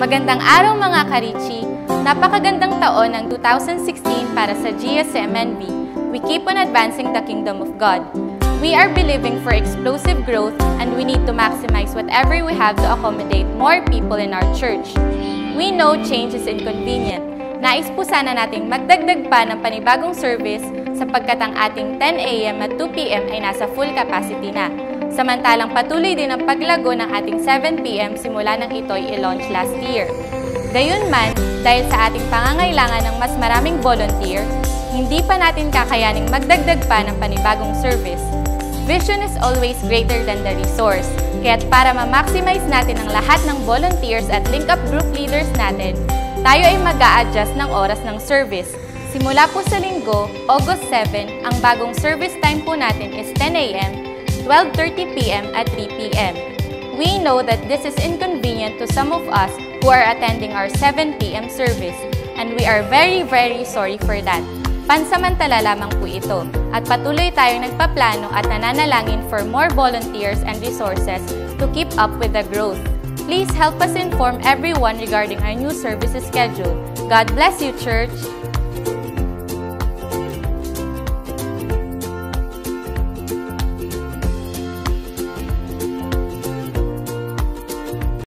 Magandang araw mga Karichi! Napakagandang taon ng 2016 para sa GSMNB. We keep on advancing the kingdom of God. We are believing for explosive growth and we need to maximize whatever we have to accommodate more people in our church. We know change is inconvenient. Nais po sana nating magdagdag pa ng panibagong service sapagkat ang ating 10 a.m. at 2 p.m. ay nasa full capacity na. Samantalang patuloy din ang paglago ng ating 7 p.m. simula nang ito'y i-launch last year. Gayunman, dahil sa ating pangangailangan ng mas maraming volunteer, hindi pa natin kakayaning magdagdag pa ng panibagong service. Vision is always greater than the resource, kaya't para ma-maximize natin ang lahat ng volunteers at link-up group leaders natin, tayo ay mag-a-adjust ng oras ng service. Simula po sa linggo, August 7, ang bagong service time po natin is 10 a.m., 12:30 p.m. at 3 p.m. We know that this is inconvenient to some of us who are attending our 7 p.m. service, and we are very sorry for that. Pansamantala lamang po ito, at patuloy tayong nagpaplano at nananalangin for more volunteers and resources to keep up with the growth. Please help us inform everyone regarding our new services schedule. God bless you, Church!